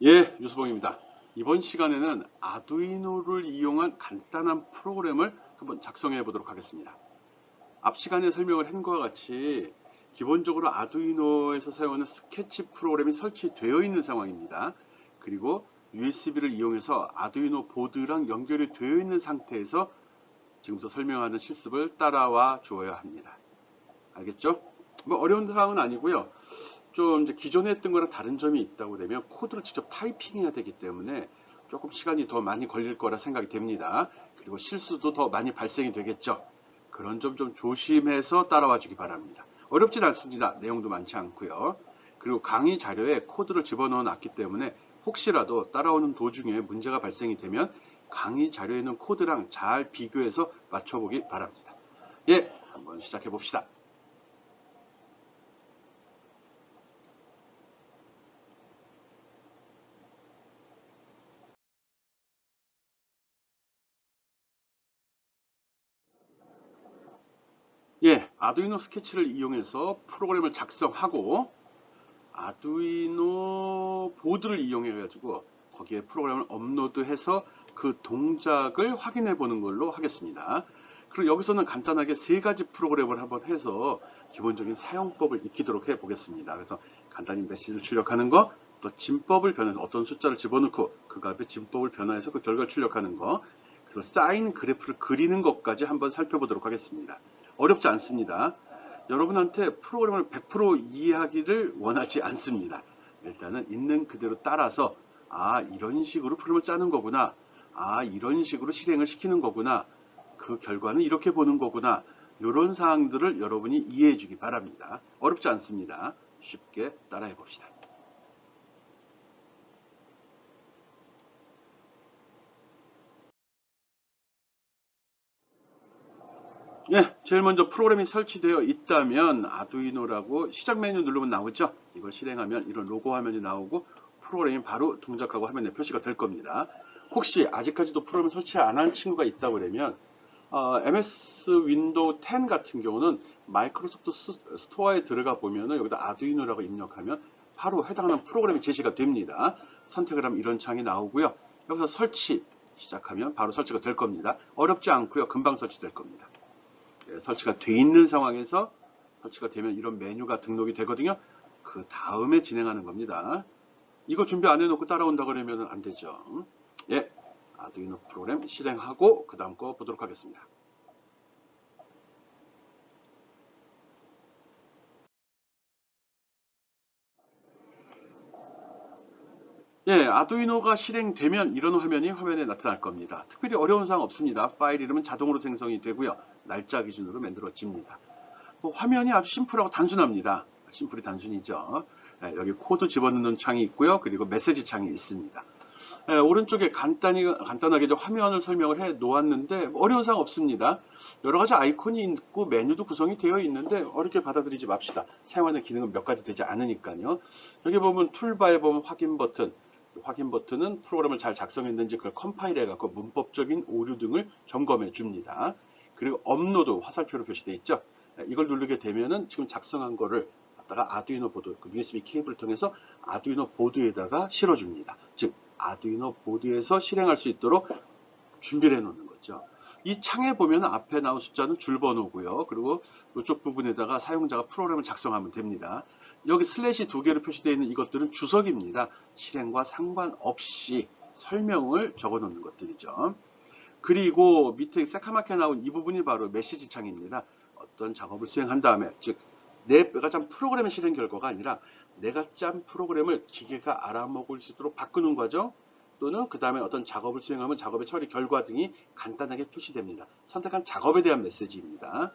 예, 유수봉입니다. 이번 시간에는 아두이노를 이용한 간단한 프로그램을 한번 작성해 보도록 하겠습니다. 앞 시간에 설명을 한 것과 같이 기본적으로 아두이노에서 사용하는 스케치 프로그램이 설치되어 있는 상황입니다. 그리고 USB를 이용해서 아두이노 보드랑 연결이 되어 있는 상태에서 지금부터 설명하는 실습을 따라와 주어야 합니다. 알겠죠? 뭐 어려운 사항은 아니고요. 좀 이제 기존에 했던 거랑 다른 점이 있다고 되면 코드를 직접 타이핑해야 되기 때문에 조금 시간이 더 많이 걸릴 거라 생각이 됩니다. 그리고 실수도 더 많이 발생이 되겠죠. 그런 점 좀 조심해서 따라와 주기 바랍니다. 어렵진 않습니다. 내용도 많지 않고요. 그리고 강의 자료에 코드를 집어넣어 놨기 때문에 혹시라도 따라오는 도중에 문제가 발생이 되면 강의 자료에 있는 코드랑 잘 비교해서 맞춰보기 바랍니다. 예, 한번 시작해 봅시다. 예, 아두이노 스케치를 이용해서 프로그램을 작성하고 아두이노 보드를 이용해 가지고 거기에 프로그램을 업로드해서 그 동작을 확인해 보는 걸로 하겠습니다. 그리고 여기서는 간단하게 세 가지 프로그램을 한번 해서 기본적인 사용법을 익히도록 해 보겠습니다. 그래서 간단히 메시지를 출력하는 거, 또 진법을 변해서 어떤 숫자를 집어넣고 그 앞에 진법을 변화해서 그 결과를 출력하는 거, 그리고 사인 그래프를 그리는 것까지 한번 살펴보도록 하겠습니다. 어렵지 않습니다. 여러분한테 프로그램을 100% 이해하기를 원하지 않습니다. 일단은 있는 그대로 따라서 이런 식으로 프로그램을 짜는 거구나. 이런 식으로 실행을 시키는 거구나. 그 결과는 이렇게 보는 거구나. 이런 사항들을 여러분이 이해해 주기 바랍니다. 어렵지 않습니다. 쉽게 따라해 봅시다. 예, 제일 먼저 프로그램이 설치되어 있다면 아두이노라고 시작 메뉴 누르면 나오죠. 이걸 실행하면 이런 로고 화면이 나오고 프로그램이 바로 동작하고 화면에 표시가 될 겁니다. 혹시 아직까지도 프로그램 설치 안 한 친구가 있다고 그러면 MS 윈도우 10 같은 경우는 마이크로소프트 스토어에 들어가 보면 여기다 아두이노라고 입력하면 바로 해당하는 프로그램이 제시가 됩니다. 선택을 하면 이런 창이 나오고요. 여기서 설치 시작하면 바로 설치가 될 겁니다. 어렵지 않고요. 금방 설치될 겁니다. 설치가 돼 있는 상황에서 설치가 되면 이런 메뉴가 등록이 되거든요. 그 다음에 진행하는 겁니다. 이거 준비 안 해놓고 따라온다 그러면 안 되죠. 예, 아두이노 프로그램 실행하고 그 다음 거 보도록 하겠습니다. 예, 아두이노가 실행되면 이런 화면이 화면에 나타날 겁니다. 특별히 어려운 사항 없습니다. 파일 이름은 자동으로 생성이 되고요. 날짜 기준으로 만들어집니다. 화면이 아주 심플하고 단순합니다. 심플이 단순이죠. 예, 여기 코드 집어넣는 창이 있고요. 그리고 메시지 창이 있습니다. 예, 오른쪽에 간단하게 화면을 설명을 해 놓았는데 어려운 사항 없습니다. 여러 가지 아이콘이 있고 메뉴도 구성이 되어 있는데 어렵게 받아들이지 맙시다. 사용하는 기능은 몇 가지 되지 않으니까요. 여기 보면 툴바에 보면 확인 버튼, 확인 버튼은 프로그램을 잘 작성했는지 그걸 컴파일해 갖고 문법적인 오류 등을 점검해 줍니다. 그리고 업로드 화살표로 표시되어 있죠. 이걸 누르게 되면은 지금 작성한 거를 갖다가 아두이노 보드, 그 USB 케이블을 통해서 아두이노 보드에다가 실어줍니다. 즉 아두이노 보드에서 실행할 수 있도록 준비를 해 놓는 거죠. 이 창에 보면 앞에 나온 숫자는 줄 번호고요. 그리고 이쪽 부분에다가 사용자가 프로그램을 작성하면 됩니다. 여기 슬래시 두 개로 표시되어 있는 이것들은 주석입니다. 실행과 상관없이 설명을 적어 놓는 것들이죠. 그리고 밑에 새카맣게 나온 이 부분이 바로 메시지 창입니다. 어떤 작업을 수행한 다음에, 즉 내가 짠 프로그램의 실행 결과가 아니라 내가 짠 프로그램을 기계가 알아먹을 수 있도록 바꾸는 과정, 또는 그 다음에 어떤 작업을 수행하면 작업의 처리 결과 등이 간단하게 표시됩니다. 선택한 작업에 대한 메시지입니다.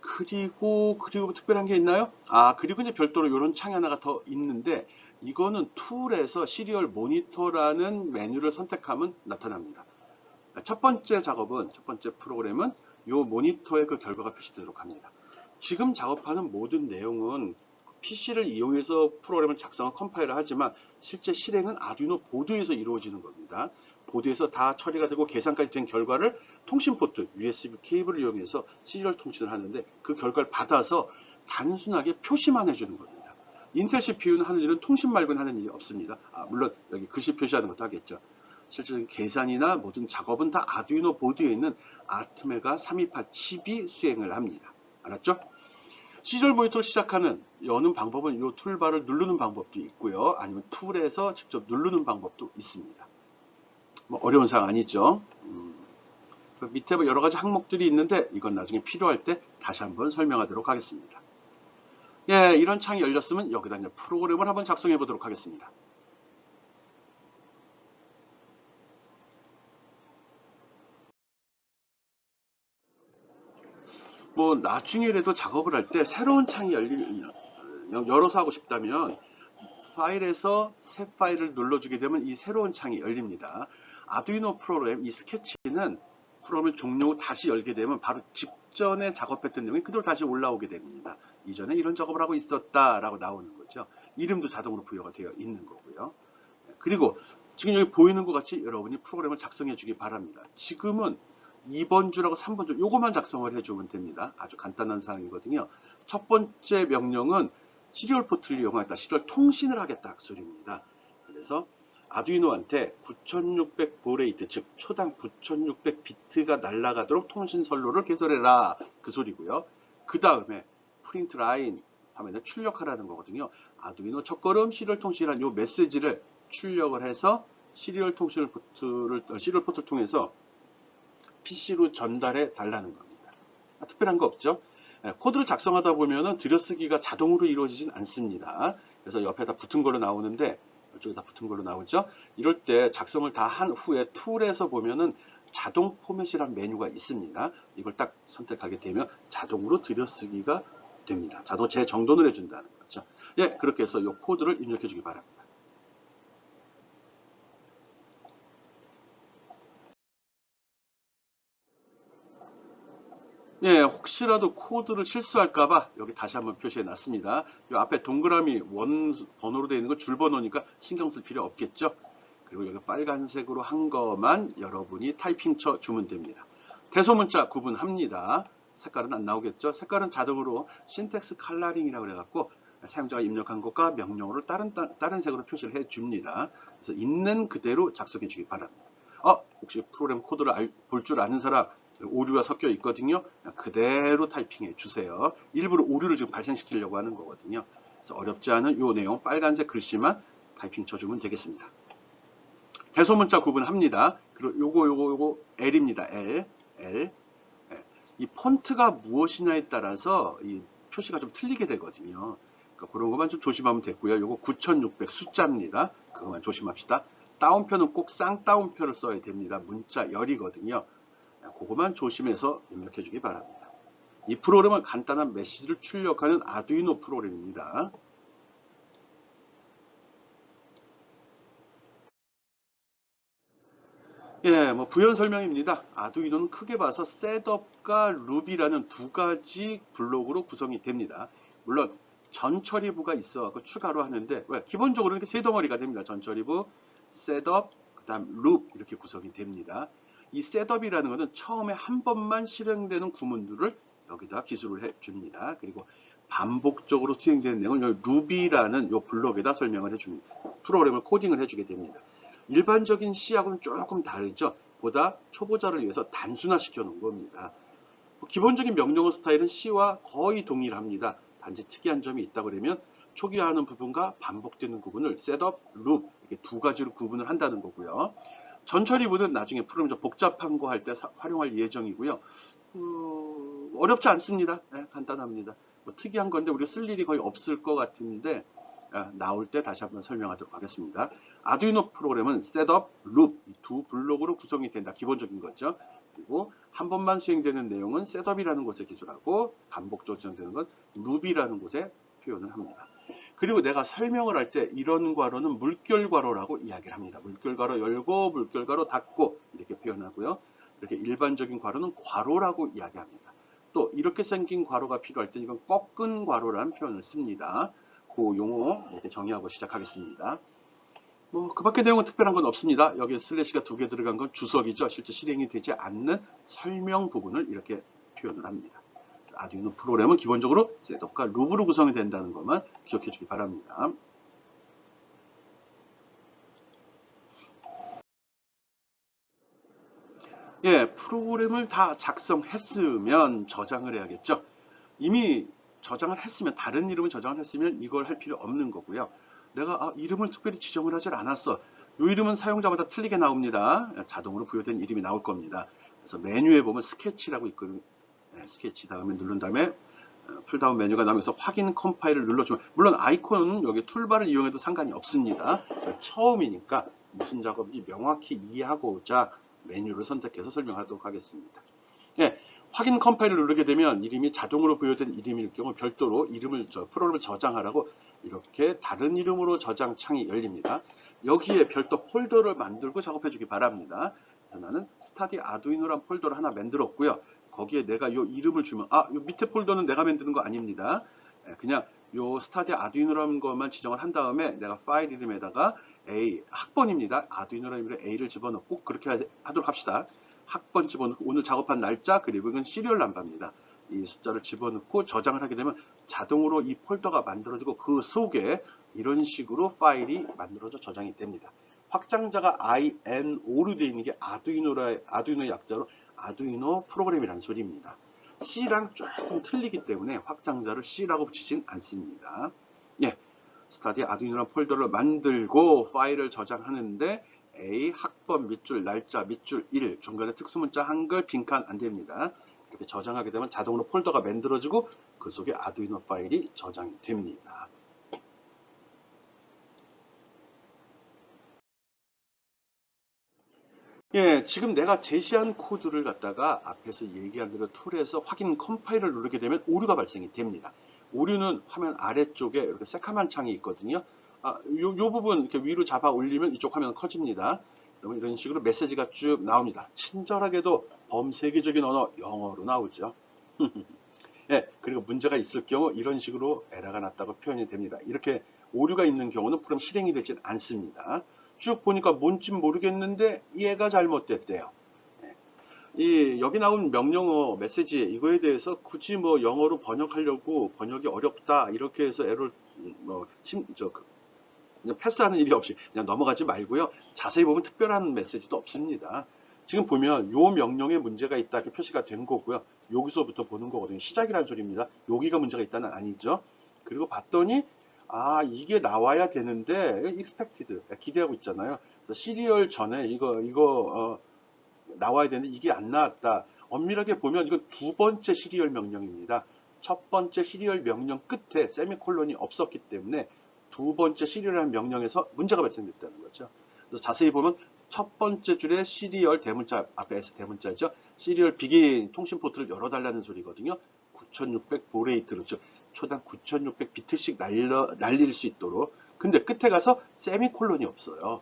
그리고 특별한 게 있나요? 그리고 이제 별도로 이런 창이 하나가 더 있는데 이거는 툴에서 시리얼 모니터라는 메뉴를 선택하면 나타납니다. 첫 번째 프로그램은 이 모니터에 그 결과가 표시되도록 합니다. 지금 작업하는 모든 내용은 PC를 이용해서 프로그램을 작성하고 컴파일을 하지만 실제 실행은 아두이노 보드에서 이루어지는 겁니다. 보드에서 다 처리가 되고 계산까지 된 결과를 통신 포트, USB 케이블을 이용해서 시리얼 통신을 하는데 그 결과를 받아서 단순하게 표시만 해주는 겁니다. 인텔 CPU는 하는 일은 통신 말고는 하는 일이 없습니다. 물론 여기 글씨 표시하는 것도 하겠죠. 실질적인 계산이나 모든 작업은 다 아두이노 보드에 있는 아트메가 328 칩이 수행을 합니다. 알았죠? 시리얼 모니터를 시작하는 여는 방법은 이 툴바를 누르는 방법도 있고요. 아니면 툴에서 직접 누르는 방법도 있습니다. 뭐 어려운 사항 아니죠. 그 밑에 뭐 여러 가지 항목들이 있는데 이건 나중에 필요할 때 다시 한번 설명하도록 하겠습니다. 예, 이런 창이 열렸으면 여기다 이제 프로그램을 한번 작성해 보도록 하겠습니다. 뭐 나중에라도 작업을 할 때 새로운 창이 열어서 하고 싶다면 파일에서 새 파일을 눌러주게 되면 이 새로운 창이 열립니다. 아두이노 프로그램, 이 스케치는 프로그램을 종료 후 다시 열게 되면 바로 직전에 작업했던 내용이 그대로 다시 올라오게 됩니다. 이전에 이런 작업을 하고 있었다라고 나오는 거죠. 이름도 자동으로 부여가 되어 있는 거고요. 그리고 지금 여기 보이는 것 같이 여러분이 프로그램을 작성해 주기 바랍니다. 지금은 2번 줄하고 3번 줄 요것만 작성을 해주면 됩니다. 아주 간단한 사항이거든요. 첫 번째 명령은 시리얼 포트를 이용하겠다. 시리얼 통신을 하겠다. 그 소리입니다. 그래서 아두이노한테 9600 보레이트, 즉 초당 9600 비트가 날아가도록 통신 선로를 개설해라. 그 소리고요. 그 다음에 프린트 라인 화면에 출력하라는 거거든요. 아두이노 첫걸음 시리얼 통신이란 요 메시지를 출력을 해서 시리얼 포트를 통해서 PC로 전달해 달라는 겁니다. 특별한 거 없죠. 코드를 작성하다 보면은 들여쓰기가 자동으로 이루어지진 않습니다. 그래서 옆에다 붙은 걸로 나오는데 이쪽에다 붙은 걸로 나오죠. 이럴 때 작성을 다 한 후에 툴에서 보면은 자동 포맷이라는 메뉴가 있습니다. 이걸 딱 선택하게 되면 자동으로 들여쓰기가 됩니다. 자동 재정돈을 해준다는 거죠. 예, 그렇게 해서 이 코드를 입력해 주기 바랍니다. 예, 혹시라도 코드를 실수할까봐 여기 다시 한번 표시해 놨습니다. 이 앞에 동그라미 원 번호로 되어 있는 거 줄 번호니까 신경 쓸 필요 없겠죠. 그리고 여기 빨간색으로 한 거만 여러분이 타이핑 쳐 주면 됩니다. 대소문자 구분합니다. 색깔은 안 나오겠죠. 색깔은 자동으로 신텍스 컬러링이라고 해갖고 사용자가 입력한 것과 명령어를 다른 색으로 표시를 해 줍니다. 그래서 있는 그대로 작성해 주기 바랍니다. 혹시 프로그램 코드를 볼 줄 아는 사람, 오류가 섞여 있거든요. 그대로 타이핑해 주세요. 일부러 오류를 지금 발생시키려고 하는 거거든요. 그래서 어렵지 않은 이 내용 빨간색 글씨만 타이핑 쳐주면 되겠습니다. 대소문자 구분합니다. 그리고 요거 L입니다. L. 이 폰트가 무엇이냐에 따라서 이 표시가 좀 틀리게 되거든요. 그러니까 그런 것만 좀 조심하면 됐고요. 요거 9600 숫자입니다. 그것만 조심합시다. 따옴표는 꼭 쌍따옴표를 써야 됩니다. 문자 열이거든요. 그것만 조심해서 입력해 주기 바랍니다. 이 프로그램은 간단한 메시지를 출력하는 아두이노 프로그램입니다. 예, 뭐 부연 설명입니다. 아두이노는 크게 봐서 셋업과 루비라는 두 가지 블록으로 구성이 됩니다. 물론 전처리부가 있어서 추가로 하는데 기본적으로 이렇게 세 덩어리가 됩니다. 전처리부, 셋업, 그다음 룹 이렇게 구성이 됩니다. 이 셋업이라는 것은 처음에 한 번만 실행되는 구문들을 여기다 기술을 해줍니다. 그리고 반복적으로 수행되는 내용을 여기 루비라는 이 블록에다 설명을 해줍니다. 프로그램을 코딩을 해주게 됩니다. 일반적인 C하고는 조금 다르죠. 보다 초보자를 위해서 단순화시켜 놓은 겁니다. 기본적인 명령어 스타일은 C와 거의 동일합니다. 단지 특이한 점이 있다 그러면 초기화하는 부분과 반복되는 부분을 셋업, 룹 이렇게 두 가지로 구분을 한다는 거고요. 전처리부는 나중에 프로그램 좀 복잡한 거 할 때 활용할 예정이고요. 어렵지 않습니다. 네, 간단합니다. 뭐 특이한 건데 우리가 쓸 일이 거의 없을 것 같은데 나올 때 다시 한번 설명하도록 하겠습니다. 아두이노 프로그램은 셋업, 룹 이 두 블록으로 구성이 된다. 기본적인 거죠. 그리고 한 번만 수행되는 내용은 셋업이라는 곳에 기술하고 반복적으로 수행되는 건 룹이라는 곳에 표현을 합니다. 그리고 내가 설명을 할 때 이런 괄호는 물결괄호라고 이야기를 합니다. 물결괄호 열고 물결괄호 닫고 이렇게 표현하고요. 이렇게 일반적인 괄호는 괄호라고 이야기합니다. 또 이렇게 생긴 괄호가 필요할 때 이건 꺾은 괄호라는 표현을 씁니다. 그 용어 이렇게 정의하고 시작하겠습니다. 뭐 그 밖에 내용은 특별한 건 없습니다. 여기 슬래시가 두 개 들어간 건 주석이죠. 실제 실행이 되지 않는 설명 부분을 이렇게 표현을 합니다. 아두이노 프로그램은 기본적으로 셋업과 루브로 구성이 된다는 것만 기억해 주기 바랍니다. 예, 프로그램을 다 작성했으면 저장을 해야겠죠. 이미 저장을 했으면, 다른 이름을 저장을 했으면 이걸 할 필요 없는 거고요. 내가 이름을 특별히 지정을 하질 않았어. 이 이름은 사용자마다 틀리게 나옵니다. 자동으로 부여된 이름이 나올 겁니다. 그래서 메뉴에 보면 스케치라고 있거든요. 네, 스케치 다음에 누른 다음에 풀다운 메뉴가 나오면서 확인 컴파일을 눌러주면, 물론 아이콘은 여기 툴바를 이용해도 상관이 없습니다. 처음이니까 무슨 작업인지 명확히 이해하고자 메뉴를 선택해서 설명하도록 하겠습니다. 예, 확인 컴파일을 누르게 되면 이름이 자동으로 부여된 이름일 경우 별도로 프로그램을 저장하라고 이렇게 다른 이름으로 저장 창이 열립니다. 여기에 별도 폴더를 만들고 작업해 주기 바랍니다. 나는 스타디 아두이노란 폴더를 하나 만들었고요. 거기에 내가 이 이름을 주면 이 밑에 폴더는 내가 만드는 거 아닙니다. 그냥 요 스타디 아두이노라는 것만 지정을 한 다음에 내가 파일 이름에다가 A 학번입니다. 아두이노라는 이름에 A를 집어넣고 그렇게 하도록 합시다. 학번 집어넣고 오늘 작업한 날짜, 그리고 이건 시리얼 넘버입니다. 이 숫자를 집어넣고 저장을 하게 되면 자동으로 이 폴더가 만들어지고 그 속에 이런 식으로 파일이 만들어져 저장이 됩니다. 확장자가 INO로 되어 있는 게 아두이노 약자로 아두이노 프로그램이라는 소리입니다. C랑 조금 틀리기 때문에 확장자를 C라고 붙이진 않습니다. 예, 스타디 아두이노란 폴더를 만들고 파일을 저장하는데 A 학번 밑줄 날짜 밑줄 1 중간에 특수문자 한글 빈칸 안됩니다. 이렇게 저장하게 되면 자동으로 폴더가 만들어지고 그 속에 아두이노 파일이 저장이 됩니다. 예, 지금 내가 제시한 코드를 갖다가 앞에서 얘기한 대로 툴에서 확인 컴파일을 누르게 되면 오류가 발생이 됩니다. 오류는 화면 아래쪽에 이렇게 새카만 창이 있거든요. 요 부분 이렇게 위로 잡아 올리면 이쪽 화면은 커집니다. 그러면 이런 식으로 메시지가 쭉 나옵니다. 친절하게도 범세계적인 언어 영어로 나오죠. 예, 그리고 문제가 있을 경우 이런 식으로 에러가 났다고 표현이 됩니다. 이렇게 오류가 있는 경우는 프로그램 실행이 되진 않습니다. 쭉 보니까 뭔지 모르겠는데 얘가 잘못됐대요. 여기 나온 명령어 메시지 이거에 대해서 굳이 뭐 영어로 번역하려고 번역이 어렵다 이렇게 해서 에러를 그냥 패스하는 일이 없이 그냥 넘어가지 말고요. 자세히 보면 특별한 메시지도 없습니다. 지금 보면 요 명령에 문제가 있다 이렇게 표시가 된 거고요. 여기서부터 보는 거거든요. 시작이라는 소리입니다. 여기가 문제가 있다는 아니죠. 그리고 봤더니 이게 나와야 되는데 expected 기대하고 있잖아요. 그래서 시리얼 전에 이거 나와야 되는데 이게 안 나왔다. 엄밀하게 보면 이건 두 번째 시리얼 명령입니다. 첫 번째 시리얼 명령 끝에 세미콜론이 없었기 때문에 두 번째 시리얼이라는 명령에서 문제가 발생됐다는 거죠. 그래서 자세히 보면 첫 번째 줄에 시리얼 대문자 앞에 S 대문자죠. 시리얼 비긴 통신 포트를 열어달라는 소리거든요. 9600 보레이트로 그렇죠. 초당 9600비트씩 날릴 수 있도록. 근데 끝에 가서 세미콜론이 없어요.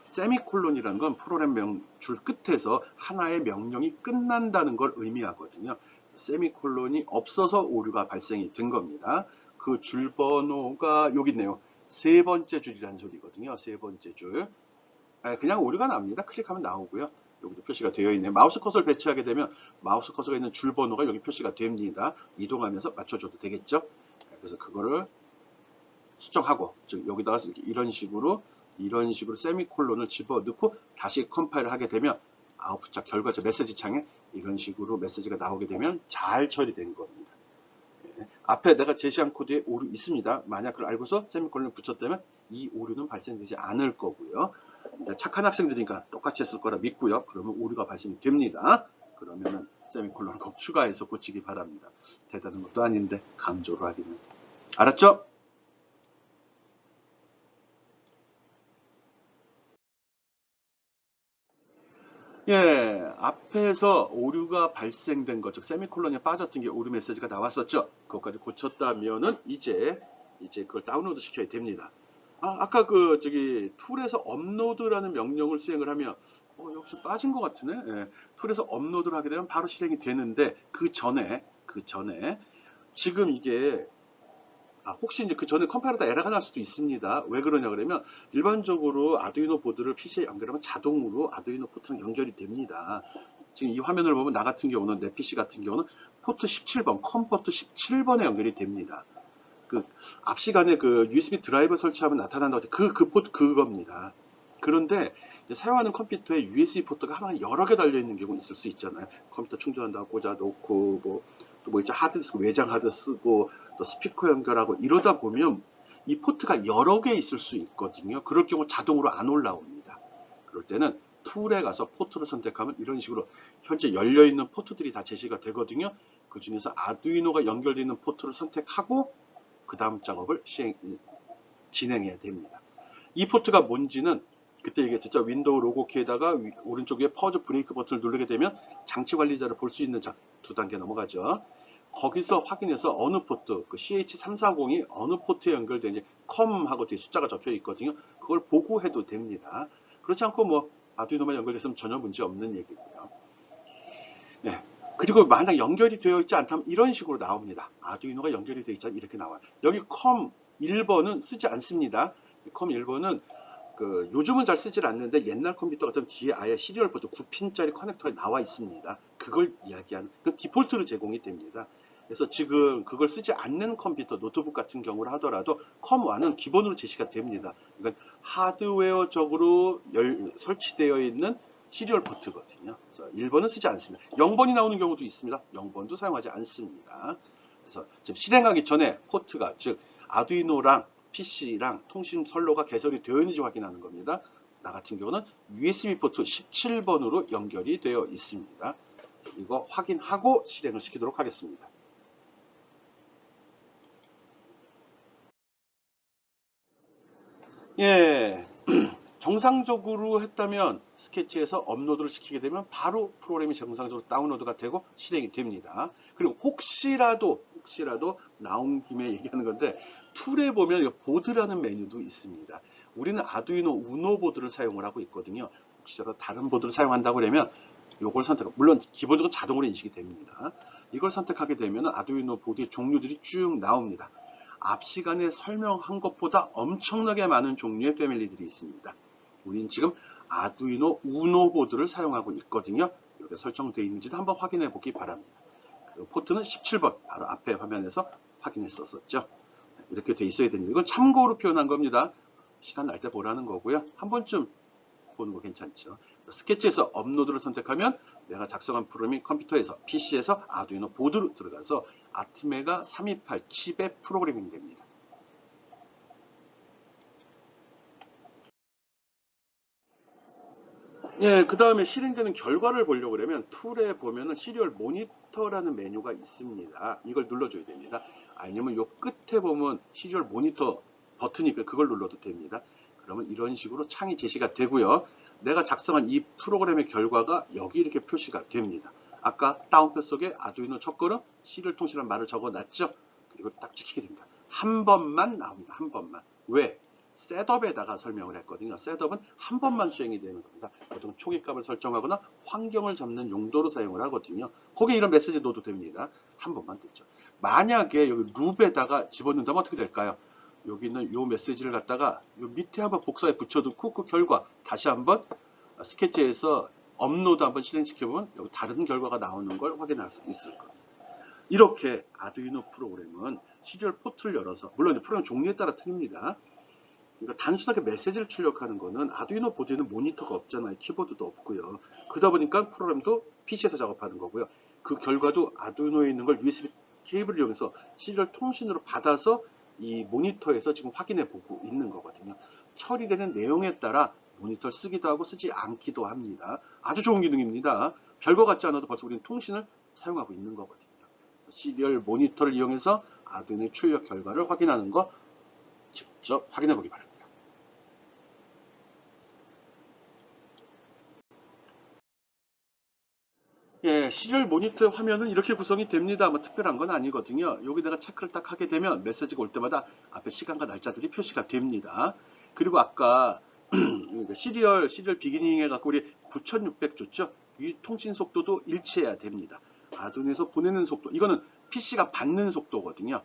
세미콜론이라는 건 프로그램 줄 끝에서 하나의 명령이 끝난다는 걸 의미하거든요. 세미콜론이 없어서 오류가 발생이 된 겁니다. 그 줄 번호가 여기 있네요. 세 번째 줄이라는 소리거든요. 세 번째 줄. 그냥 오류가 납니다. 클릭하면 나오고요. 여기도 표시가 되어 있네요. 마우스 커서를 배치하게 되면 마우스 커서가 있는 줄 번호가 여기 표시가 됩니다. 이동하면서 맞춰줘도 되겠죠. 그래서 그거를 수정하고 즉 여기다가 이런 식으로 세미콜론을 집어넣고 다시 컴파일을 하게 되면 아웃풋 결과자 메시지 창에 이런 식으로 메시지가 나오게 되면 잘 처리된 겁니다. 앞에 내가 제시한 코드에 오류 있습니다. 만약 그걸 알고서 세미콜론을 붙였다면 이 오류는 발생되지 않을 거고요. 착한 학생들이니까 똑같이 했을 거라 믿고요. 그러면 오류가 발생됩니다. 그러면 세미콜론을 꼭 추가해서 고치기 바랍니다. 대단한 것도 아닌데 강조를 하기는. 알았죠? 예, 앞에서 오류가 발생된 것, 즉 세미콜론이 빠졌던 게 오류 메시지가 나왔었죠. 그것까지 고쳤다면은 이제 그걸 다운로드 시켜야 됩니다. 아까 툴에서 업로드라는 명령을 수행을 하면 역시 빠진 것 같으네. 예, 툴에서 업로드를 하게 되면 바로 실행이 되는데 그 전에 지금 이게 혹시 이제 그 전에 컴파일러다 에러가 날 수도 있습니다. 왜 그러냐 그러면 일반적으로 아두이노 보드를 PC에 연결하면 자동으로 아두이노 포트랑 연결이 됩니다. 지금 이 화면을 보면 나 같은 경우는 내 PC 같은 경우는 포트 17번, 컴포트 17번에 연결이 됩니다. 그 앞 시간에 그 USB 드라이버 설치하면 나타난다고 했죠. 그 포트 그겁니다. 그런데 사용하는 컴퓨터에 USB 포트가 하나 여러 개 달려 있는 경우 있을 수 있잖아요. 컴퓨터 충전한다고 꽂아 놓고 뭐 있죠, 하드디스크 외장 하드 쓰고 또 스피커 연결하고 이러다 보면 이 포트가 여러 개 있을 수 있거든요. 그럴 경우 자동으로 안 올라옵니다. 그럴 때는 툴에 가서 포트를 선택하면 이런 식으로 현재 열려 있는 포트들이 다 제시가 되거든요. 그 중에서 아두이노가 연결되어 있는 포트를 선택하고 그 다음 작업을 진행해야 됩니다. 이 포트가 뭔지는 그때 얘기했었죠. 윈도우 로고 키에다가 오른쪽 위에 퍼즈 브레이크 버튼을 누르게 되면 장치 관리자를 볼 수 있는 두 단계 넘어가죠. 거기서 확인해서 어느 포트, 그 CH340이 어느 포트에 연결되는지 컴하고 뒤에 숫자가 적혀 있거든요. 그걸 보고 해도 됩니다. 그렇지 않고 뭐 아두이노만 연결됐으면 전혀 문제 없는 얘기고요. 네. 그리고 만약 연결이 되어 있지 않다면 이런 식으로 나옵니다. 아두이노가 연결이 되어 있지 않 이렇게 나와요. 여기 컴 1번은 쓰지 않습니다. 컴 1번은 요즘은 잘 쓰질 않는데 옛날 컴퓨터 같은 뒤에 아예 시리얼 포트 9핀짜리 커넥터가 나와 있습니다. 그걸 이야기하는 그 디폴트로 제공이 됩니다. 그래서 지금 그걸 쓰지 않는 컴퓨터, 노트북 같은 경우를 하더라도 컴1은 기본으로 제시가 됩니다. 그러니까 하드웨어적으로 설치되어 있는 시리얼 포트거든요. 그래서 1번은 쓰지 않습니다. 0번이 나오는 경우도 있습니다. 0번도 사용하지 않습니다. 그래서 지금 실행하기 전에 포트가, 즉 아두이노랑 PC랑 통신 선로가 개설이 되어 있는지 확인하는 겁니다. 나 같은 경우는 USB 포트 17번으로 연결이 되어 있습니다. 그래서 이거 확인하고 실행을 시키도록 하겠습니다. 예, 정상적으로 했다면 스케치에서 업로드를 시키게 되면 바로 프로그램이 정상적으로 다운로드가 되고 실행이 됩니다. 그리고 혹시라도 나온 김에 얘기하는 건데 툴에 보면 보드라는 메뉴도 있습니다. 우리는 아두이노 우노 보드를 사용을 하고 있거든요. 혹시라도 다른 보드를 사용한다고 그러면 이걸 선택, 물론 기본적으로 자동으로 인식이 됩니다. 이걸 선택하게 되면 아두이노 보드의 종류들이 쭉 나옵니다. 앞 시간에 설명한 것보다 엄청나게 많은 종류의 패밀리들이 있습니다. 우리는 지금 아두이노 우노 보드를 사용하고 있거든요. 이렇게 설정되어 있는지도 한번 확인해 보기 바랍니다. 그 포트는 17번, 바로 앞에 화면에서 확인했었죠. 이렇게 돼 있어야 됩니다. 이건 참고로 표현한 겁니다. 시간 날 때 보라는 거고요. 한 번쯤 보는 거 괜찮죠. 스케치에서 업로드를 선택하면 내가 작성한 프로그램이 컴퓨터에서, PC에서 아두이노 보드로 들어가서 아트메가 328 칩의 프로그래밍 됩니다. 예, 그 다음에 실행되는 결과를 보려고 그러면 툴에 보면은 시리얼 모니터라는 메뉴가 있습니다. 이걸 눌러줘야 됩니다. 아니면 요 끝에 보면 시리얼 모니터 버튼이 있고 그걸 눌러도 됩니다. 그러면 이런 식으로 창이 제시가 되고요. 내가 작성한 이 프로그램의 결과가 여기 이렇게 표시가 됩니다. 아까 다운표 속에 아두이노 첫걸음 시리얼 통신이라는 말을 적어놨죠. 그리고 딱 찍히게 됩니다. 한 번만 나옵니다. 한 번만. 왜? 셋업에다가 설명을 했거든요. 셋업은 한 번만 수행이 되는 겁니다. 보통 초기값을 설정하거나 환경을 잡는 용도로 사용을 하거든요. 거기에 이런 메시지 넣어도 됩니다. 한 번만 됐죠. 만약에 여기 룹에다가 집어넣는다면 어떻게 될까요? 여기 있는 이 메시지를 갖다가 요 밑에 한번 복사해 붙여놓고 그 결과 다시 한번 스케치에서 업로드 한번 실행시켜보면 여기 다른 결과가 나오는 걸 확인할 수 있을 겁니다. 이렇게 아두이노 프로그램은 시리얼 포트를 열어서, 물론 프로그램 종류에 따라 틀립니다. 그러니까 단순하게 메시지를 출력하는 거는 아두이노 보드에는 모니터가 없잖아요. 키보드도 없고요. 그러다 보니까 프로그램도 PC에서 작업하는 거고요. 그 결과도 아두이노에 있는 걸 USB 케이블을 이용해서 시리얼 통신으로 받아서 이 모니터에서 지금 확인해 보고 있는 거거든요. 처리되는 내용에 따라 모니터를 쓰기도 하고 쓰지 않기도 합니다. 아주 좋은 기능입니다. 별거 같지 않아도 벌써 우리는 통신을 사용하고 있는 거거든요. 시리얼 모니터를 이용해서 아두이노의 출력 결과를 확인하는 거 직접 확인해 보기 바랍니다. 예, 시리얼 모니터 화면은 이렇게 구성이 됩니다. 뭐 특별한 건 아니거든요. 여기다가 체크를 딱 하게 되면 메시지가 올 때마다 앞에 시간과 날짜들이 표시가 됩니다. 그리고 아까 시리얼 비기닝에 갖고 우리 9600 줬죠? 이 통신 속도도 일치해야 됩니다. 아두이노에서 보내는 속도, 이거는 PC가 받는 속도거든요.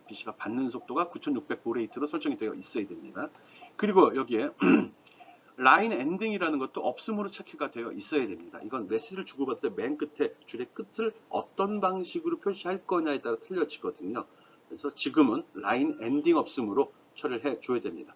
PC가 받는 속도가 9600 보레이트로 설정이 되어 있어야 됩니다. 그리고 여기에 라인 엔딩이라는 것도 없음으로 체크가 되어 있어야 됩니다. 이건 메시지를 주고받을 때 맨 끝에 줄의 끝을 어떤 방식으로 표시할 거냐에 따라 틀려지거든요. 그래서 지금은 라인 엔딩 없음으로 처리를 해 줘야 됩니다.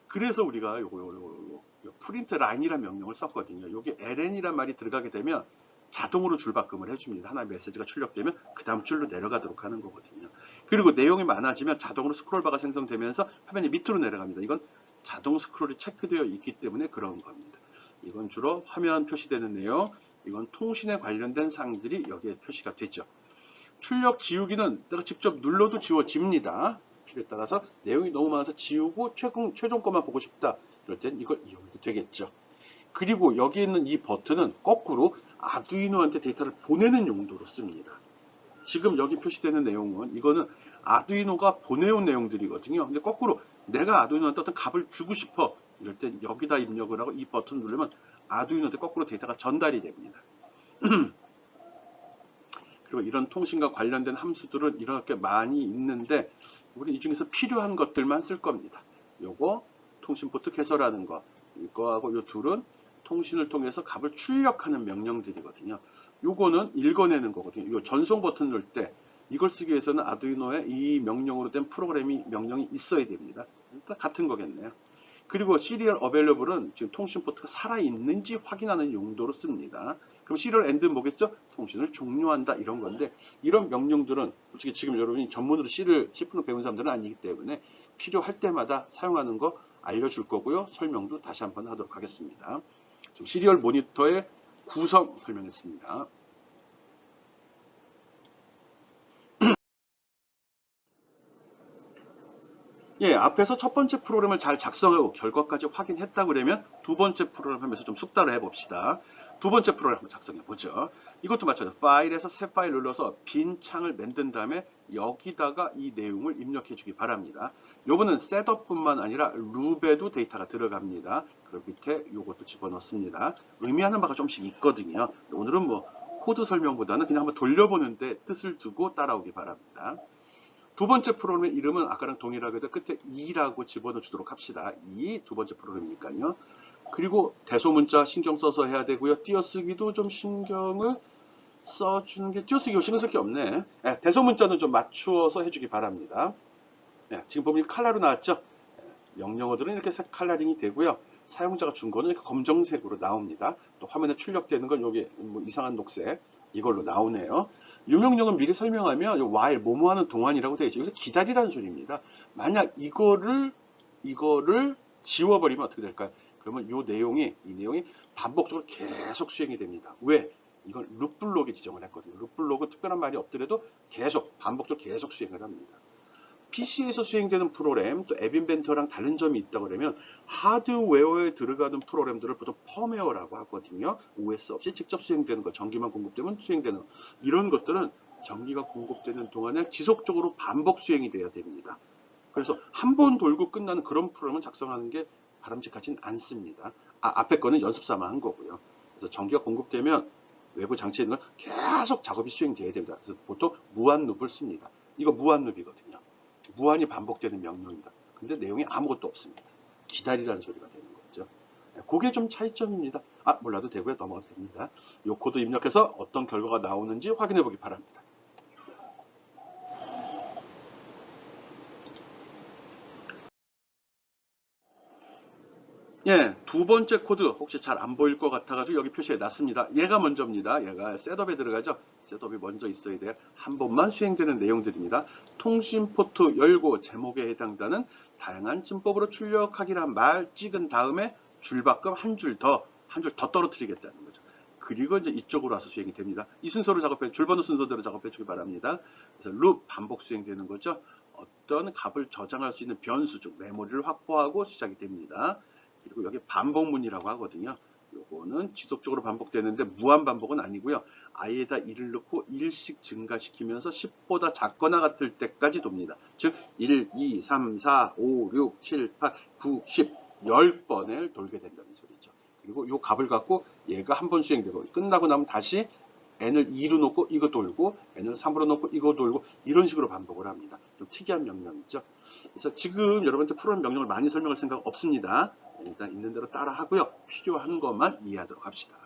그래서 우리가 요거 프린트 라인이라는 명령을 썼거든요. 여기 ln이란 말이 들어가게 되면 자동으로 줄바꿈을 해줍니다. 하나의 메시지가 출력되면 그 다음 줄로 내려가도록 하는 거거든요. 그리고 내용이 많아지면 자동으로 스크롤바가 생성되면서 화면이 밑으로 내려갑니다. 이건 자동 스크롤이 체크되어 있기 때문에 그런 겁니다. 이건 주로 화면 표시되는 내용, 이건 통신에 관련된 사항들이 여기에 표시가 되죠. 출력 지우기는 내가 직접 눌러도 지워집니다. 필요에 따라서 내용이 너무 많아서 지우고 최종 것만 보고 싶다. 이럴 땐 이걸 이용해도 되겠죠. 그리고 여기 있는 이 버튼은 거꾸로 아두이노한테 데이터를 보내는 용도로 씁니다. 지금 여기 표시되는 내용은 이거는 아두이노가 보내온 내용들이거든요. 근데 거꾸로 내가 아두이노한테 어떤 값을 주고 싶어. 이럴 땐 여기다 입력을 하고 이 버튼 누르면 아두이노한테 거꾸로 데이터가 전달이 됩니다. 그리고 이런 통신과 관련된 함수들은 이렇게 많이 있는데 우리 이 중에서 필요한 것들만 쓸 겁니다. 요거 통신 포트 개설하는 거, 이거하고 요 둘은 통신을 통해서 값을 출력하는 명령들이거든요. 요거는 읽어내는 거거든요. 요 전송 버튼 누를 때 이걸 쓰기 위해서는 아두이노에 이 명령으로 된 명령이 있어야 됩니다. 같은 거겠네요. 그리고 시리얼 어베일러블은 지금 통신 포트가 살아있는지 확인하는 용도로 씁니다. 그럼 시리얼 엔드는 뭐겠죠? 통신을 종료한다 이런 건데 이런 명령들은 솔직히 지금 여러분이 전문으로 C를 배운 사람들은 아니기 때문에 필요할 때마다 사용하는 거 알려줄 거고요. 설명도 다시 한번 하도록 하겠습니다. 지금 시리얼 모니터의 구성 설명했습니다. 예, 앞에서 첫 번째 프로그램을 잘 작성하고 결과까지 확인했다 그러면 두 번째 프로그램 하면서 좀 숙달을 해봅시다. 두 번째 프로그램 한번 작성해 보죠. 이것도 마찬가지로 파일에서 새 파일 눌러서 빈 창을 만든 다음에 여기다가 이 내용을 입력해 주기 바랍니다. 요거는 셋업뿐만 아니라 룹에도 데이터가 들어갑니다. 그리고 밑에 요것도 집어넣습니다. 의미하는 바가 좀씩 있거든요. 오늘은 뭐 코드 설명보다는 그냥 한번 돌려보는데 뜻을 두고 따라오기 바랍니다. 두 번째 프로그램의 이름은 아까랑 동일하게 끝에 2라고 집어넣어 주도록 합시다. 2, 두 번째 프로그램이니까요. 그리고 대소문자 신경 써서 해야 되고요. 띄어쓰기도 좀 신경을 써주는 게 띄어쓰기가 신경 쓸 게 없네. 네, 대소문자는 좀 맞추어서 해주기 바랍니다. 네, 지금 보면 칼라로 나왔죠? 명령어들은 이렇게 색 칼라링이 되고요. 사용자가 준 거는 이렇게 검정색으로 나옵니다. 또 화면에 출력되는 건 여기 뭐 이상한 녹색 이걸로 나오네요. 이 명령은 미리 설명하면 while 뭐뭐하는 동안이라고 되어 있죠. 여기서 기다리라는 소리입니다. 만약 이거를 지워버리면 어떻게 될까요? 그러면 이 내용이 반복적으로 계속 수행이 됩니다. 왜? 이건 룹블록이 지정을 했거든요. 룹블록은 특별한 말이 없더라도 계속 반복적으로 계속 수행을 합니다. PC에서 수행되는 프로그램, 또 앱 인벤터랑 다른 점이 있다 그러면 하드웨어에 들어가는 프로그램들을 보통 펌웨어라고 하거든요. OS 없이 직접 수행되는 거, 전기만 공급되면 수행되는 거. 이런 것들은 전기가 공급되는 동안에 지속적으로 반복 수행이 돼야 됩니다. 그래서 한 번 돌고 끝나는 그런 프로그램을 작성하는 게 바람직하진 않습니다. 앞에 거는 연습삼아 한 거고요. 그래서 전기가 공급되면 외부 장치에 있는 건 계속 작업이 수행돼야 됩니다. 그래서 보통 무한룹을 씁니다. 이거 무한룹이거든요. 무한히 반복되는 명령입니다. 근데 내용이 아무것도 없습니다. 기다리라는 소리가 되는 거죠. 그게 좀 차이점입니다. 몰라도 되고요. 넘어가도 됩니다. 이 코드 입력해서 어떤 결과가 나오는지 확인해 보기 바랍니다. 예, 두 번째 코드 혹시 잘 안 보일 것 같아가지고 여기 표시해 놨습니다. 얘가 먼저입니다. 얘가 셋업에 들어가죠. 셋업이 먼저 있어야 돼요. 한 번만 수행되는 내용들입니다. 통신 포트 열고 제목에 해당되는 다양한 찜법으로 출력하기란 말 찍은 다음에 줄바꿈 한 줄 더 떨어뜨리겠다는 거죠. 그리고 이제 이쪽으로 와서 수행이 됩니다. 이 순서로 줄 번호 순서대로 작업해 주기 바랍니다. 그래서 룹 반복 수행되는 거죠. 어떤 값을 저장할 수 있는 변수 중 메모리를 확보하고 시작이 됩니다. 그리고 여기 반복문이라고 하거든요. 요거는 지속적으로 반복되는데 무한 반복은 아니고요. i에다 1을 넣고 1씩 증가시키면서 10보다 작거나 같을 때까지 돕니다. 즉 1, 2, 3, 4, 5, 6, 7, 8, 9, 10, 10번을 돌게 된다는 소리죠. 그리고 요 값을 갖고 얘가 한 번 수행되고 끝나고 나면 다시 n을 2로 놓고 이거 돌고 n을 3으로 놓고 이거 돌고 이런 식으로 반복을 합니다. 좀 특이한 명령이죠. 그래서 지금 여러분한테 프로그램 명령을 많이 설명할 생각 없습니다. 일단 있는 대로 따라 하고요. 필요한 것만 이해하도록 합시다.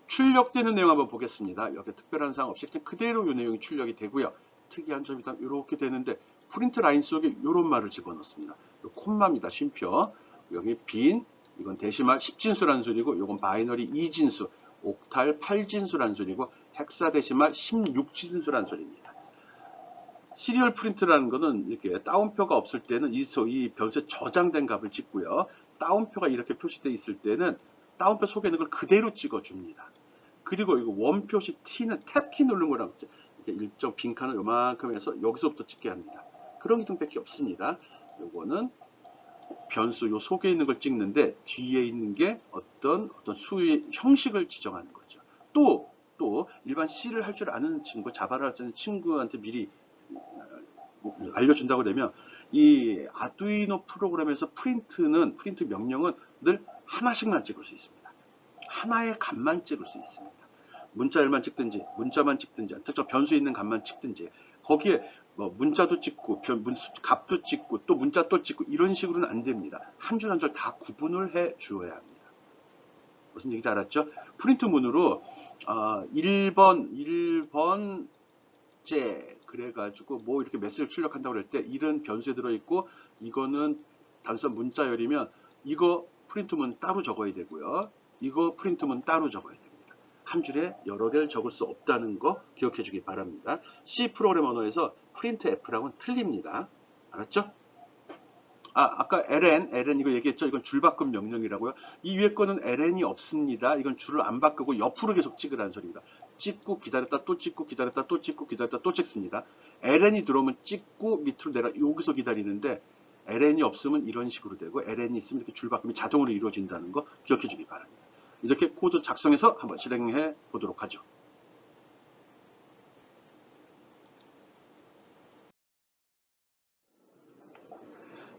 출력되는 내용 한번 보겠습니다. 여기 특별한 사항 없이 그냥 그대로 이 내용이 출력이 되고요. 특이한 점이 딱 이렇게 되는데 프린트 라인 속에 이런 말을 집어넣습니다. 콤마입니다. 쉼표. 여기 빈, 이건 데시말 10진수라는 소리고 이건 바이너리 2진수, 옥탈 8진수라는 소리고 헥사데시말 16진수라는 소리입니다. 시리얼 프린트라는 거는 이렇게 따옴표가 없을 때는 이 변수에 저장된 값을 찍고요. 따옴표가 이렇게 표시되어 있을 때는 따옴표 속에 있는 걸 그대로 찍어줍니다. 그리고 이거 원표시 T는 탭키 누른 거랑 일정 빈칸을 요만큼 해서 여기서부터 찍게 합니다. 그런 기둥밖에 없습니다. 요거는 변수 요 속에 있는 걸 찍는데 뒤에 있는 게 어떤 수의 형식을 지정하는 거죠. 또 일반 C를 할 줄 아는 친구, 자바를 할 줄 아는 친구한테 미리 알려준다고 그러면 이 아두이노 프로그램에서 프린트 명령은 늘 하나씩만 찍을 수 있습니다. 하나의 값만 찍을 수 있습니다. 문자열만 찍든지 문자만 찍든지 특정 변수에 있는 값만 찍든지 거기에 뭐 문자도 찍고 값도 찍고 또 문자 또 찍고 이런 식으로는 안 됩니다. 한 줄 한 줄 다 구분을 해 주어야 합니다. 무슨 얘기인지 알았죠? 프린트 문으로 1번째 그래가지고 뭐 이렇게 메시지를 출력한다고 할 때 이런 변수에 들어있고 이거는 단순한 문자열이면 이거 프린트문 따로 적어야 되고요. 이거 프린트문 따로 적어야 됩니다. 한 줄에 여러 개를 적을 수 없다는 거 기억해 주기 바랍니다. C 프로그램 언어에서 printf랑은 틀립니다. 알았죠? 아까 ln 이거 얘기했죠? 이건 줄바꿈 명령이라고요. 이 위에 거는 ln이 없습니다. 이건 줄을 안 바꾸고 옆으로 계속 찍으라는 소리입니다. 찍고 기다렸다 또 찍고 기다렸다 또 찍고 기다렸다 또 찍습니다. ln이 들어오면 찍고 밑으로 내려 여기서 기다리는데 ln이 없으면 이런 식으로 되고 ln이 있으면 이렇게 줄바꿈이 자동으로 이루어진다는 거 기억해 주기 바랍니다. 이렇게 코드 작성해서 한번 실행해 보도록 하죠.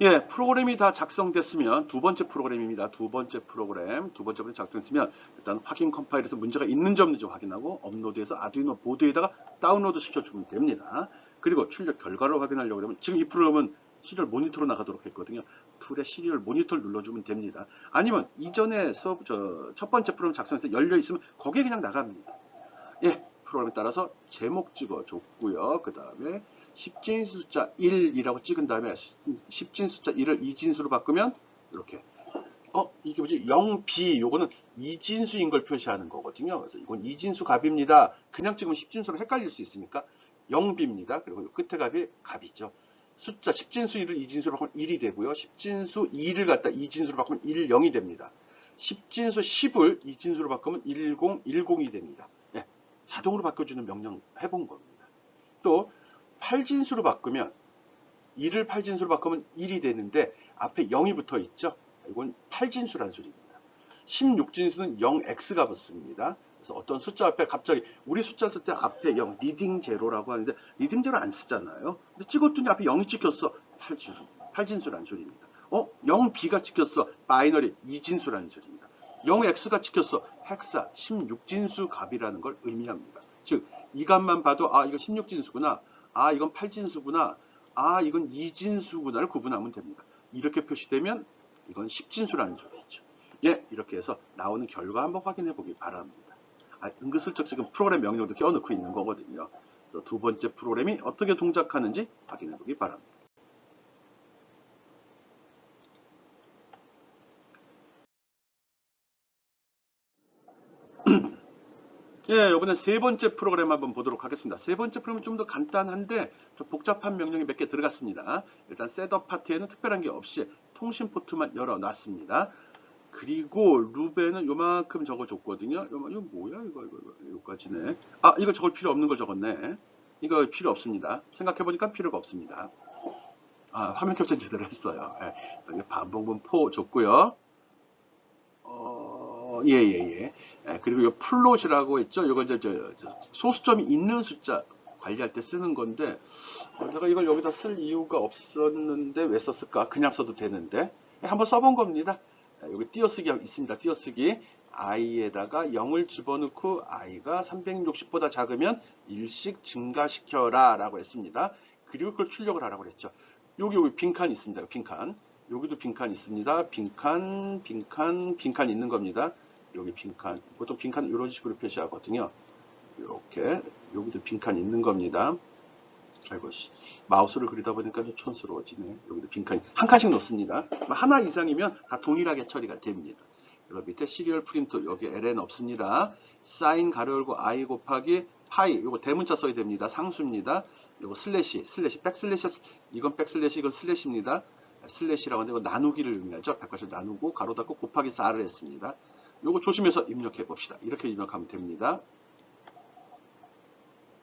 예, 프로그램이 다 작성됐으면 두 번째 프로그램입니다. 두 번째 프로그램 작성했으면 일단 확인 컴파일에서 문제가 있는지 없는지 확인하고 업로드해서 아두이노 보드에다가 다운로드 시켜주면 됩니다. 그리고 출력 결과를 확인하려고 하면 지금 이 프로그램은 시리얼 모니터로 나가도록 했거든요. 툴에 시리얼 모니터를 눌러주면 됩니다. 아니면 이전에 첫 번째 프로그램 작성해서 열려 있으면 거기에 그냥 나갑니다. 예, 프로그램에 따라서 제목 찍어줬고요. 그 다음에 10진수 숫자 1이라고 찍은 다음에 10진 숫자 1을 2진수로 바꾸면 이렇게 이게 뭐지? 0B 요거는 2진수인 걸 표시하는 거거든요. 그래서 이건 2진수 값입니다. 그냥 찍으면 10진수로 헷갈릴 수 있으니까 0B입니다. 그리고 끝에 값이 값이죠. 숫자 10진수 1을 2진수로 바꾸면 1이 되고요. 10진수 2를 갖다 2진수로 바꾸면 1, 0이 됩니다. 10진수 10을 2진수로 바꾸면 10, 10이 됩니다. 네, 자동으로 바꿔주는 명령 해본 겁니다. 또 8진수로 바꾸면 2를 8진수로 바꾸면 1이 되는데 앞에 0이 붙어 있죠. 이건 8진수라는 소리입니다. 16진수는 0x가 붙습니다. 그래서 어떤 숫자 앞에 갑자기 우리 숫자 쓸 때 앞에 0, 리딩 제로라고 하는데 리딩 제로 안 쓰잖아요. 근데 찍었더니 앞에 0이 찍혔어. 8진수라는 소리입니다. 0b가 찍혔어. 바이너리 2진수라는 소리입니다. 0x가 찍혔어. 헥사 16진수 값이라는 걸 의미합니다. 즉 이 값만 봐도 이거 16진수구나. 이건 8진수구나. 이건 2진수구나를 구분하면 됩니다. 이렇게 표시되면 이건 10진수라는 소리죠. 예, 이렇게 해서 나오는 결과 한번 확인해 보기 바랍니다. 은근슬쩍 지금 프로그램 명령도 껴넣고 있는 거거든요. 그래서 두 번째 프로그램이 어떻게 동작하는지 확인해 보기 바랍니다. 예, 이번엔 세 번째 프로그램 한번 보도록 하겠습니다. 세 번째 프로그램은 좀 더 간단한데 좀 복잡한 명령이 몇 개 들어갔습니다. 일단 셋업 파트에는 특별한 게 없이 통신 포트만 열어놨습니다. 그리고 루베는 요만큼 적어줬거든요. 이거 뭐야? 이거까지네. 이거 적을 필요 없는 걸 적었네. 이거 필요 없습니다. 생각해보니까 필요가 없습니다. 화면 캡처 제대로 했어요. 예, 반복문 포 줬고요. 예. 그리고 이 플롯이라고 있죠. 이거 이제 소수점이 있는 숫자 관리할 때 쓰는 건데 제가 이걸 여기다 쓸 이유가 없었는데 왜 썼을까? 그냥 써도 되는데 한번 써본 겁니다. 여기 띄어쓰기 있습니다. 띄어쓰기. i에다가 0을 집어넣고 i가 360보다 작으면 1씩 증가시켜라 라고 했습니다. 그리고 그걸 출력을 하라고 그랬죠. 여기 빈칸 있습니다. 빈칸. 여기도 빈칸 있습니다. 빈칸 있는 겁니다. 여기 빈칸. 보통 빈칸 이런 식으로 표시하거든요. 이렇게. 여기도 빈칸 있는 겁니다. 아이고, 마우스를 그리다 보니까 좀 촌스러워지네. 여기도 빈칸 한 칸씩 넣습니다. 하나 이상이면 다 동일하게 처리가 됩니다. 그리고 밑에 시리얼 프린트, 여기 ln 없습니다. 사인 가로 열고 i 곱하기 파이, 이거 대문자 써야 됩니다. 상수입니다. 이거 슬래시, 백슬래시, 이건 백슬래시, 이건 슬래시입니다. 슬래시라고 하는데 이거 나누기를 의미하죠. 180 나누고 가로 닫고 곱하기 4를 했습니다. 이거 조심해서 입력해 봅시다. 이렇게 입력하면 됩니다.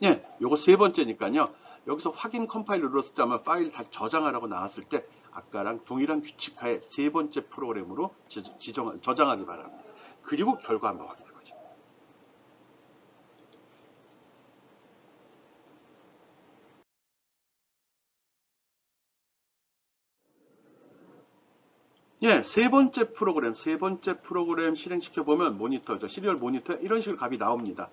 예, 요거 세 번째니까요. 여기서 확인 컴파일을 눌렀을 때 아마 파일 다 저장하라고 나왔을 때 아까랑 동일한 규칙하에 세 번째 프로그램으로 저장하기 바랍니다. 그리고 결과 한번 확인해 보죠. 예, 세 번째 프로그램 실행시켜 보면 모니터죠. 시리얼 모니터 이런 식으로 값이 나옵니다.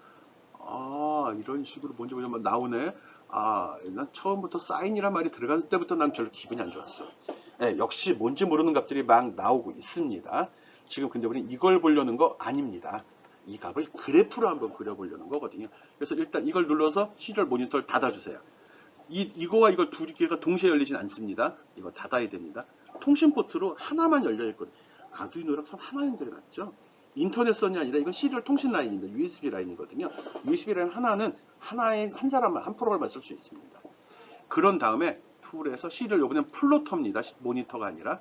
아, 이런 식으로 뭔지 보자면 나오네. 아, 난 처음부터 사인이란 말이 들어갈 때부터 난 별로 기분이 안 좋았어. 예, 역시 뭔지 모르는 값들이 막 나오고 있습니다. 지금 근데 우리는 이걸 보려는 거 아닙니다. 이 값을 그래프로 한번 그려보려는 거거든요. 그래서 일단 이걸 눌러서 시리얼 모니터를 닫아주세요. 이거와 이걸 두 개가 동시에 열리진 않습니다. 이거 닫아야 됩니다. 통신 포트로 하나만 열려있거든요. 아두이노랑 선 하나 연결해놨죠. 인터넷선이 아니라 이건 시리얼 통신 라인입니다. USB 라인이거든요. USB 라인 하나는 한 사람만, 한 프로그램만 쓸 수 있습니다. 그런 다음에 툴에서 시리얼, 요번엔 플로터입니다. 모니터가 아니라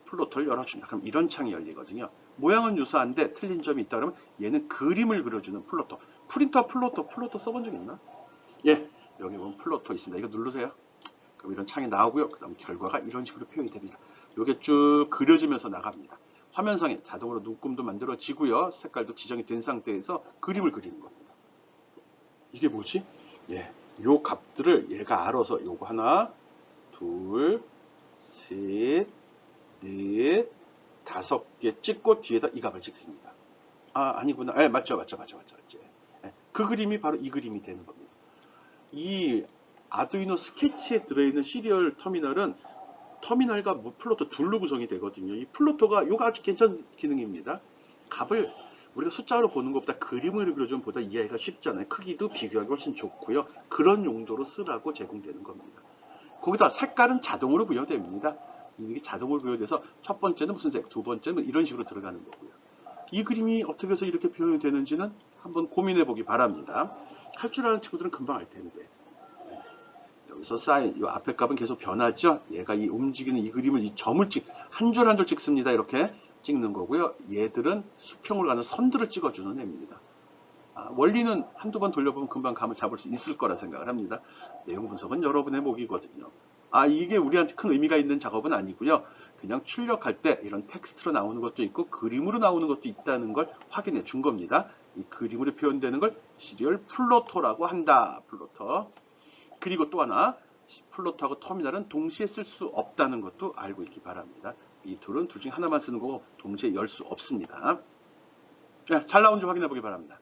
플로터를 열어준다. 그럼 이런 창이 열리거든요. 모양은 유사한데 틀린 점이 있다 그러면 얘는 그림을 그려주는 플로터. 플로터 써본 적 있나? 예, 여기 보면 플로터 있습니다. 이거 누르세요. 그럼 이런 창이 나오고요. 그 다음 결과가 이런 식으로 표현이 됩니다. 이게 쭉 그려지면서 나갑니다. 화면상에 자동으로 눈금도 만들어지고요. 색깔도 지정이 된 상태에서 그림을 그리는 겁니다. 이게 뭐지? 예, 요 값들을 얘가 알아서 요거 하나, 둘, 셋, 넷, 5개 찍고 뒤에다 이 값을 찍습니다. 아, 아니구나. 예, 맞죠. 예, 그 그림이 바로 이 그림이 되는 겁니다. 이 아두이노 스케치에 들어있는 시리얼 터미널과 플로터 둘로 구성이 되거든요. 이 플로터가 요거 아주 괜찮은 기능입니다. 값을 우리가 숫자로 보는 것보다 그림을 그려주면 보다 이해하기가 쉽잖아요. 크기도 비교하기 훨씬 좋고요. 그런 용도로 쓰라고 제공되는 겁니다. 거기다 색깔은 자동으로 부여됩니다. 이게 자동으로 부여돼서 첫 번째는 무슨 색, 두 번째는 이런 식으로 들어가는 거고요. 이 그림이 어떻게 해서 이렇게 표현이 되는지는 한번 고민해 보기 바랍니다. 할 줄 아는 친구들은 금방 알 텐데. 여기서 사인, 이 앞에 값은 계속 변하죠. 얘가 이 움직이는 이 그림을 이 점을 한 줄 한 줄 찍습니다. 이렇게 찍는 거고요. 얘들은 수평으로 가는 선들을 찍어주는 애입니다. 원리는 한두 번 돌려보면 금방 감을 잡을 수 있을 거라 생각을 합니다. 내용 분석은 여러분의 몫이거든요. 이게 우리한테 큰 의미가 있는 작업은 아니고요. 그냥 출력할 때 이런 텍스트로 나오는 것도 있고 그림으로 나오는 것도 있다는 걸 확인해 준 겁니다. 이 그림으로 표현되는 걸 시리얼 플로터라고 한다. 플로터. 그리고 또 하나, 플로터하고 터미널은 동시에 쓸 수 없다는 것도 알고 있기 바랍니다. 이 둘은 둘 중에 하나만 쓰는 거고 동시에 열 수 없습니다. 자, 잘 나온지 확인해 보기 바랍니다.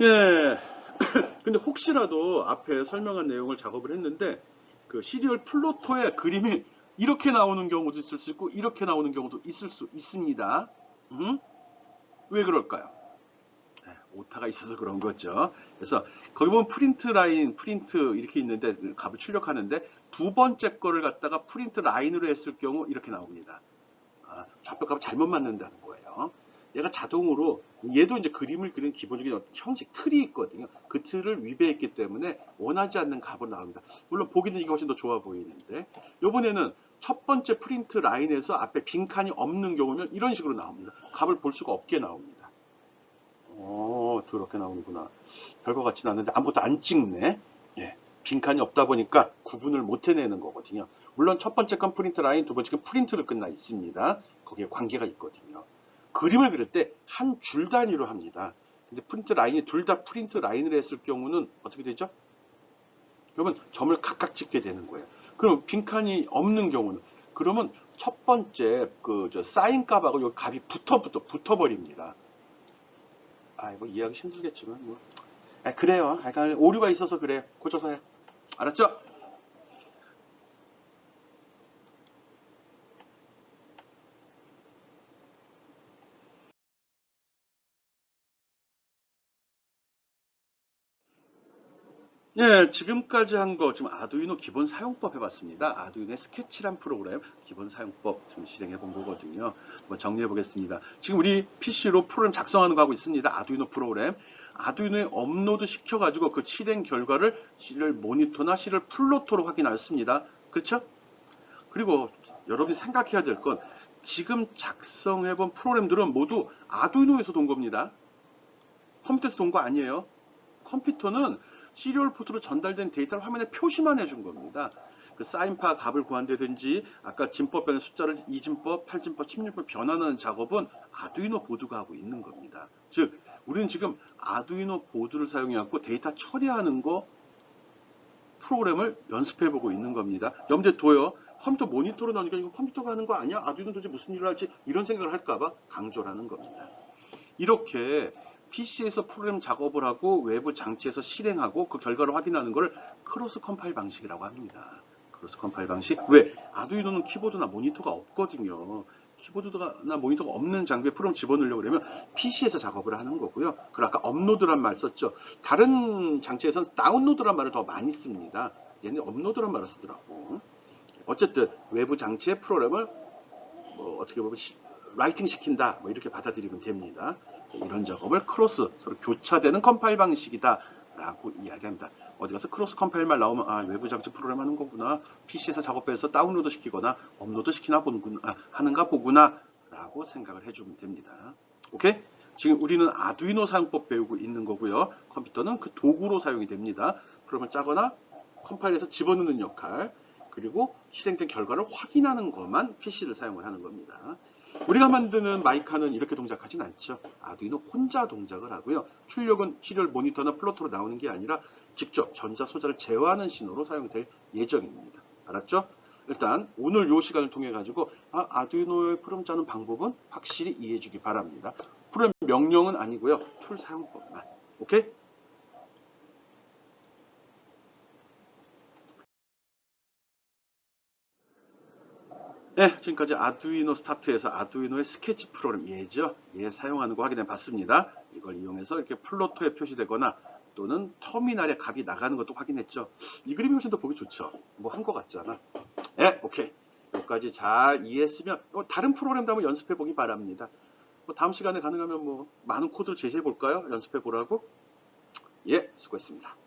예. 근데 혹시라도 앞에 설명한 내용을 작업을 했는데 그 시리얼 플로터의 그림이 이렇게 나오는 경우도 있을 수 있고 이렇게 나오는 경우도 있을 수 있습니다. 왜 그럴까요? 오타가 있어서 그런 거죠. 그래서 거기 보면 프린트 이렇게 있는데 값을 출력하는데 두 번째 거를 갖다가 프린트 라인으로 했을 경우 이렇게 나옵니다. 좌표 값을 잘못 맞는다는 거예요. 얘가 자동으로 얘도 이제 그림을 그리는 기본적인 형식 틀이 있거든요. 그 틀을 위배했기 때문에 원하지 않는 값으로 나옵니다. 물론 보기는 이게 훨씬 더 좋아 보이는데 이번에는 첫 번째 프린트 라인에서 앞에 빈칸이 없는 경우면 이런 식으로 나옵니다. 값을 볼 수가 없게 나옵니다. 그렇게 나오는구나. 별거 같지는 않은데 아무것도 안 찍네. 예, 빈칸이 없다 보니까 구분을 못 해내는 거거든요. 물론 첫 번째 건 프린트 라인, 두 번째 건 프린트로 끝나 있습니다. 거기에 관계가 있거든요. 그림을 그릴 때 한 줄 단위로 합니다. 근데 프린트 라인이 둘 다 프린트 라인을 했을 경우는 어떻게 되죠? 그러면 점을 각각 찍게 되는 거예요. 그럼 빈칸이 없는 경우는 그러면 첫 번째 사인 값하고 요 값이 붙어버립니다. 뭐 이해하기 힘들겠지만 뭐. 그래요. 오류가 있어서 그래. 고쳐서 해. 알았죠? 예, 지금까지 한 거 지금 아두이노 기본 사용법 해봤습니다. 아두이노의 스케치란 프로그램 기본 사용법 지금 실행해 본 거거든요. 한번 정리해 보겠습니다. 지금 우리 PC로 프로그램 작성하는 거 하고 있습니다. 아두이노 프로그램. 아두이노에 업로드 시켜가지고 그 실행 결과를 C를 모니터나 C를 플로터로 확인하였습니다. 그렇죠? 그리고 여러분이 생각해야 될 건 지금 작성해 본 프로그램들은 모두 아두이노에서 돈 겁니다. 컴퓨터에서 돈 거 아니에요. 컴퓨터는 시리얼 포트로 전달된 데이터를 화면에 표시만 해준 겁니다. 그 사인파 값을 구한다든지 아까 진법 변의 숫자를 2진법, 8진법, 16법 변환하는 작업은 아두이노 보드가 하고 있는 겁니다. 즉 우리는 지금 아두이노 보드를 사용해갖고 데이터 처리하는 거 프로그램을 연습해보고 있는 겁니다. 염두에 둬요. 컴퓨터 모니터로 나오니까 이거 컴퓨터가 하는 거 아니야? 아두이노 도대체 무슨 일을 할지 이런 생각을 할까봐 강조를 하는 겁니다. 이렇게 PC에서 프로그램 작업을 하고 외부 장치에서 실행하고 그 결과를 확인하는 것을 크로스 컴파일 방식이라고 합니다. 크로스 컴파일 방식. 왜? 아두이노는 키보드나 모니터가 없거든요. 키보드나 모니터가 없는 장비에 프로그램 집어넣으려고 그러면 PC에서 작업을 하는 거고요. 그리고 아까 업로드란 말 썼죠. 다른 장치에서는 다운로드란 말을 더 많이 씁니다. 얘는 업로드란 말을 쓰더라고. 어쨌든 외부 장치의 프로그램을 어떻게 보면 라이팅 시킨다 이렇게 받아들이면 됩니다. 이런 작업을 크로스 서로 교차되는 컴파일 방식이다 라고 이야기합니다. 어디 가서 크로스 컴파일만 나오면 외부 장치 프로그램 하는 거구나, PC에서 작업해서 다운로드 시키거나 업로드 시키나 보는구나, 하는가 보구나 라고 생각을 해주면 됩니다. 오케이? 지금 우리는 아두이노 사용법 배우고 있는 거고요. 컴퓨터는 그 도구로 사용이 됩니다. 프로그램을 짜거나 컴파일해서 집어넣는 역할, 그리고 실행된 결과를 확인하는 것만 PC를 사용을 하는 겁니다. 우리가 만드는 마이카는 이렇게 동작하진 않죠. 아두이노 혼자 동작을 하고요. 출력은 시리얼 모니터나 플로터로 나오는 게 아니라 직접 전자 소자를 제어하는 신호로 사용될 예정입니다. 알았죠? 일단 오늘 이 시간을 통해 가지고 아두이노의 프로그램 짜는 방법은 확실히 이해해 주기 바랍니다. 프로그램 명령은 아니고요. 툴 사용법만. 오케이? 네, 지금까지 아두이노 스타트에서 아두이노의 스케치 프로그램 얘죠. 얘 사용하는 거 확인해 봤습니다. 이걸 이용해서 이렇게 플로터에 표시되거나 또는 터미널에 값이 나가는 것도 확인했죠. 이 그림이 훨씬 더 보기 좋죠. 뭐 한 거 같잖아. 네, 오케이. 여기까지 잘 이해했으면 다른 프로그램도 한번 연습해 보기 바랍니다. 다음 시간에 가능하면 많은 코드를 제시해 볼까요? 연습해 보라고. 예, 수고했습니다.